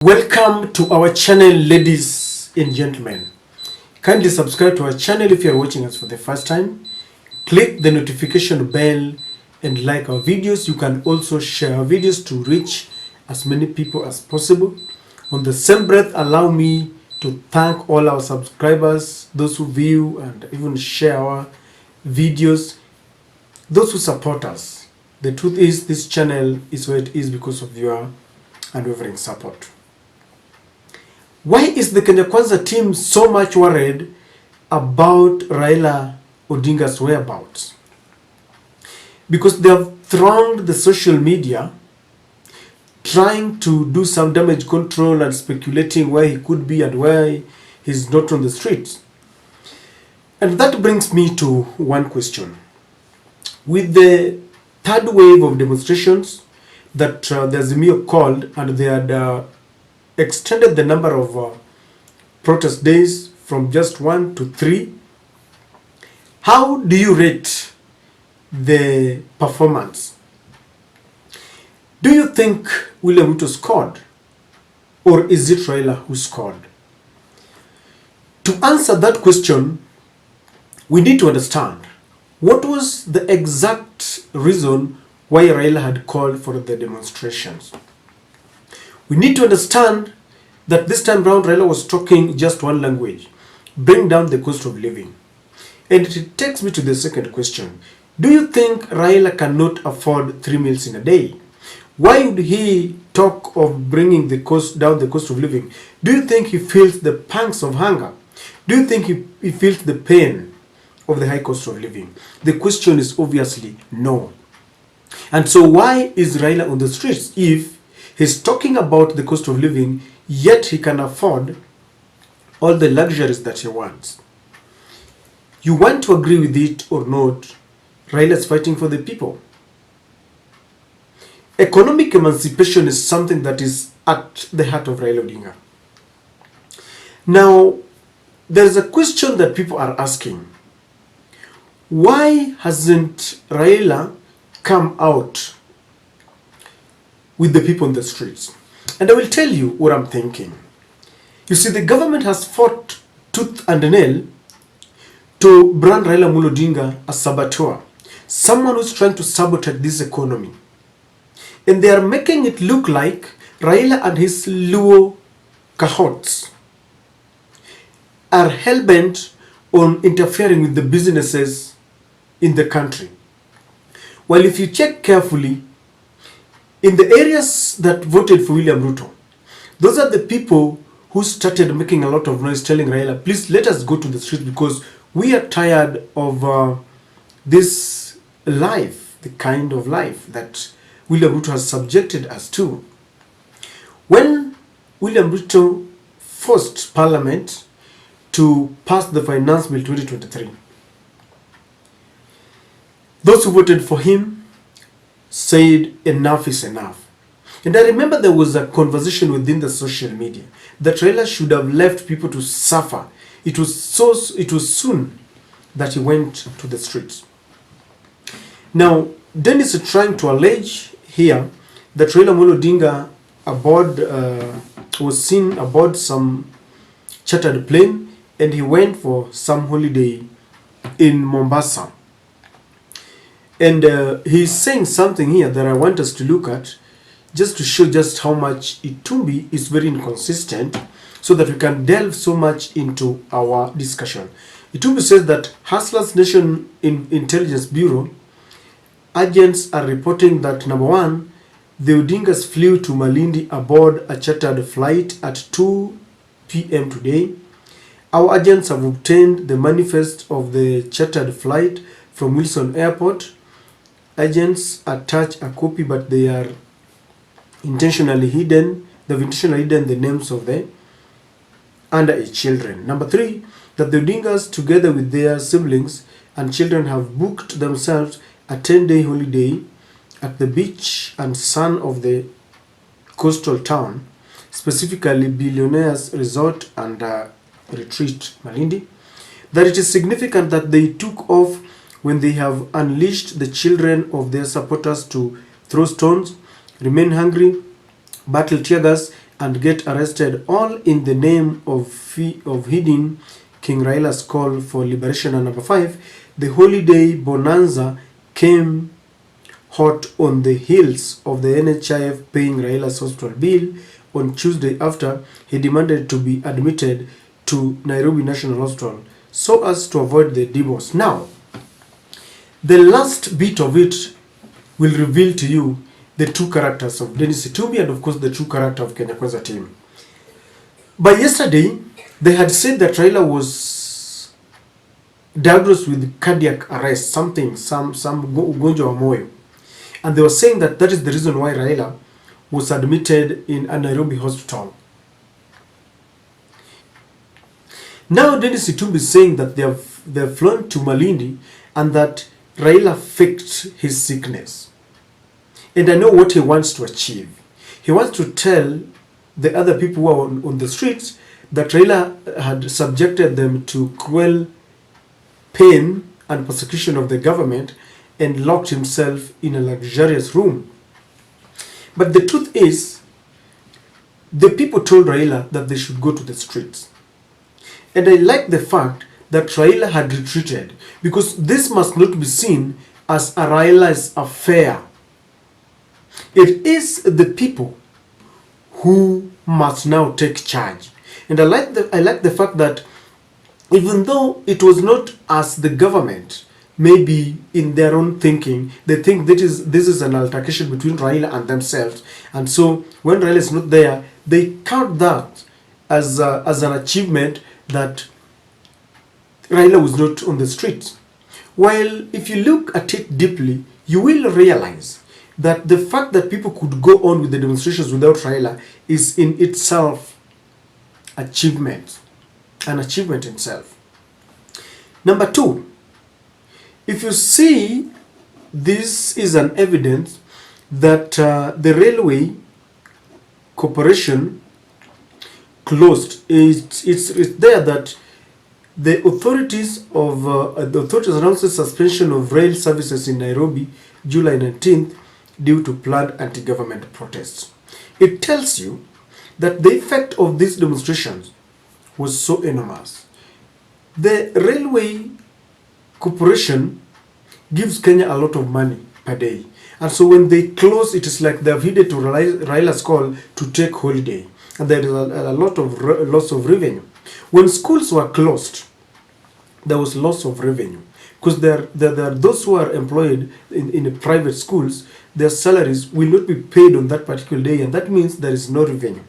Welcome to our channel, ladies and gentlemen. Kindly subscribe to our channel if you are watching us for the first time. Click the notification bell and like our videos. You can also share our videos to reach as many people as possible. On the same breath, allow me to thank all our subscribers, those who view and even share our videos, those who support us. The truth is, this channel is where it is because of your unwavering support. Why is the Kenya Kwanza team so much worried about Raila Odinga's whereabouts? Because they have thronged the social media trying to do some damage control and speculating where he could be and why he's not on the streets. And that brings me to one question. With the third wave of demonstrations that the Azimio called, and they had extended the number of protest days from just 1 to 3. How do you rate the performance? Do you think William Ruto scored, or is it Raila who scored? To answer that question, we need to understand what was the exact reason why Raila had called for the demonstrations. We need to understand that this time round Raila was talking just one language: bring down the cost of living. And it takes me to the second question. Do you think Raila cannot afford 3 meals in a day? Why would he talk of bringing the cost down, the cost of living? Do you think he feels the pangs of hunger? Do you think he feels the pain of the high cost of living? The question is obviously no. And so why is Raila on the streets if he's talking about the cost of living, yet he can afford all the luxuries that he wants? You want to agree with it or not, Raila is fighting for the people. Economic emancipation is something that is at the heart of Raila Odinga. Now, there's a question that people are asking. Why hasn't Raila come out with the people in the streets? And I will tell you what I'm thinking. You see, the government has fought tooth and nail to brand Raila Odinga as saboteur, someone who's trying to sabotage this economy. And they are making it look like Raila and his Luo cohorts are hell-bent on interfering with the businesses in the country. Well, if you check carefully, in the areas that voted for William Ruto, those are the people who started making a lot of noise telling Raila, please let us go to the street because we are tired of this life, the kind of life that William Ruto has subjected us to. When William Ruto forced Parliament to pass the Finance Bill 2023, those who voted for him said enough is enough. And I remember there was a conversation within the social media that Raila should have left people to suffer. It was soon that he went to the streets. Now, Dennis is trying to allege here that Raila Odinga was seen aboard some chartered plane and he went for some holiday in Mombasa. And he's saying something here that I want us to look at just to show just how much Itumbi is very inconsistent so that we can delve so much into our discussion. Itumbi says that Hustlers Nation Intelligence Bureau agents are reporting that, number one, the Odingas flew to Malindi aboard a chartered flight at 2 p.m. today. Our agents have obtained the manifest of the chartered flight from Wilson Airport. Agents attach a copy, but they are intentionally hidden. They've intentionally hidden the names of the underage children. Number three, that the Odingas, together with their siblings and children, have booked themselves a 10-day holiday at the beach and sun of the coastal town, specifically Billionaires Resort and Retreat, Malindi. That it is significant that they took off when they have unleashed the children of their supporters to throw stones, remain hungry, battle tear gas, and get arrested, all in the name of heeding King Raila's call for liberation. And number 5, the holiday bonanza came hot on the heels of the NHIF paying Raila's hospital bill on Tuesday after he demanded to be admitted to Nairobi National Hospital so as to avoid the divorce. Now, the last bit of it will reveal to you the true characters of Dennis Itumbi and of course the true character of Kenya Kwanza team. By yesterday, they had said that Raila was diagnosed with cardiac arrest, some ugonjwa wa moyo. And they were saying that that is the reason why Raila was admitted in a Nairobi hospital. Now Dennis Itumbi is saying that they have flown to Malindi and that Raila faked his sickness. And I know what he wants to achieve. He wants to tell the other people who are on the streets that Raila had subjected them to cruel pain and persecution of the government and locked himself in a luxurious room. But the truth is, the people told Raila that they should go to the streets. And I like the fact that Raila had retreated, because this must not be seen as a Raila's affair. It is the people who must now take charge. And I like the fact that even though it was not as the government, maybe in their own thinking, they think this is an altercation between Raila and themselves. And so when Raila is not there, they count that as an achievement that Raila was not on the streets. While if you look at it deeply, you will realize that the fact that people could go on with the demonstrations without Raila is in itself an achievement in itself. Number 2, if you see, this is an evidence that the railway corporation closed. It's there that the authorities announced the suspension of rail services in Nairobi July 19th due to planned anti-government protests. It tells you that the effect of these demonstrations was so enormous. The railway corporation gives Kenya a lot of money per day. And so when they close, it is like they have heeded to Raila's call to take holiday. And there is a lot of loss of revenue. When schools were closed, there was loss of revenue. Because there are those who are employed in the private schools, their salaries will not be paid on that particular day, and that means there is no revenue.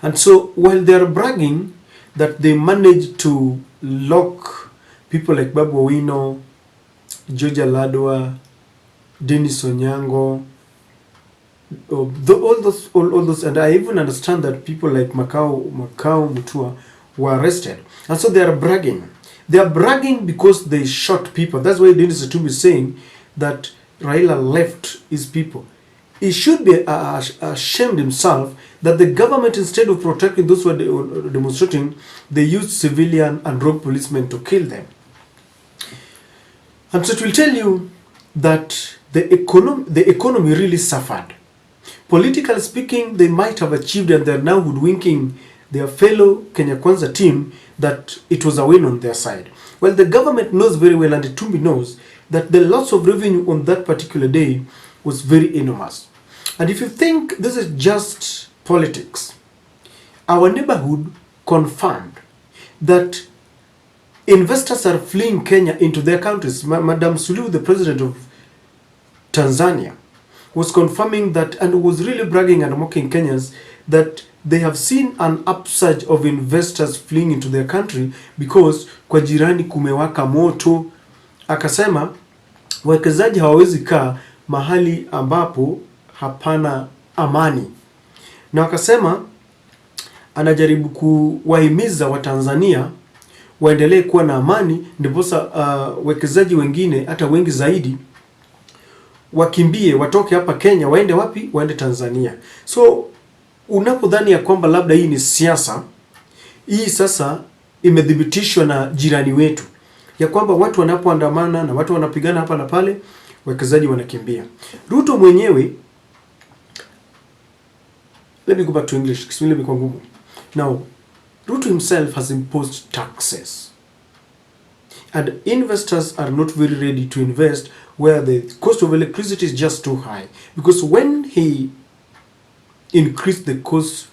And so while they are bragging that they managed to lock people like Babu Owino, Georgia Ladwa, Dennis Onyango, all those, and I even understand that people like Makau Mutua were arrested. And so they are bragging. They are bragging because they shot people. That's why Dennis Itumbi is saying that Raila left his people. He should be ashamed himself that the government, instead of protecting those who are demonstrating, they used civilian and rogue policemen to kill them. And so it will tell you that the economy really suffered. Politically speaking, they might have achieved, and they're now hoodwinking their fellow Kenya Kwanza team that it was a win on their side. Well, the government knows very well, and Itumbi knows, that the loss of revenue on that particular day was very enormous. And if you think this is just politics, our neighborhood confirmed that investors are fleeing Kenya into their countries. Madam Suluhu, the president of Tanzania, was confirming that, and was really bragging and mocking Kenyans that they have seen an upsurge of investors fleeing into their country because kwa jirani kumewaka moto. Akasema wawekezaji hawawezi kaa mahali ambapo hapana amani. Na akasema anajaribu kuwahimiza Watanzania waendelee kuwa na amani, ndiposa wawekezaji wengine hata wengi zaidi wakimbie, watoke hapa Kenya, waende wapi? Waende Tanzania. So unapodhani ya kwamba labda hii ni siasa, hii sasa imedhibitishwa na jirani wetu, ya kwamba watu wanapoandamana na watu wanapigana hapa na pale, wawekezaji wanakimbia. Ruto mwenyewe let me go back to English. Now, Ruto himself has imposed taxes, and investors are not very ready to invest where the cost of electricity is just too high, because when he increased the cost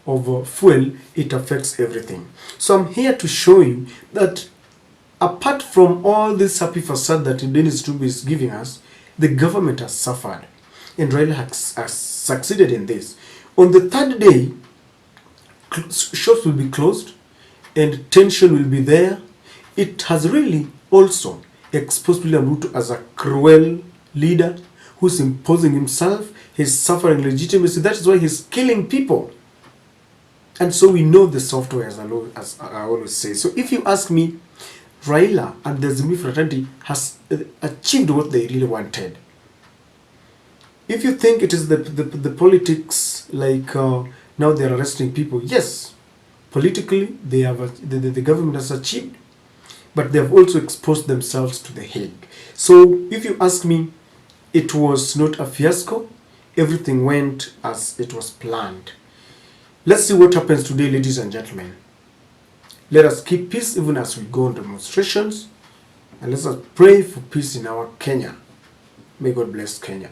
of fuel, it affects everything. So I'm here to show you that apart from all this happy facade that Dennis Itumbi is giving us, the government has suffered, and Raila has succeeded in this. On the third day, shops will be closed and tension will be there. It has really also exposed William Ruto as a cruel leader who's imposing himself. He's suffering legitimacy. That is why he's killing people. And so we know the software, as I always say. So if you ask me, Raila and the Zumi fraternity has achieved what they really wanted. If you think it is the politics, like now they're arresting people, yes, politically they have the government has achieved, but they have also exposed themselves to the Hague. So if you ask me, it was not a fiasco. Everything went as it was planned. Let's see what happens today, ladies and gentlemen. Let us keep peace even as we go on demonstrations, and let us pray for peace in our Kenya. May God bless Kenya.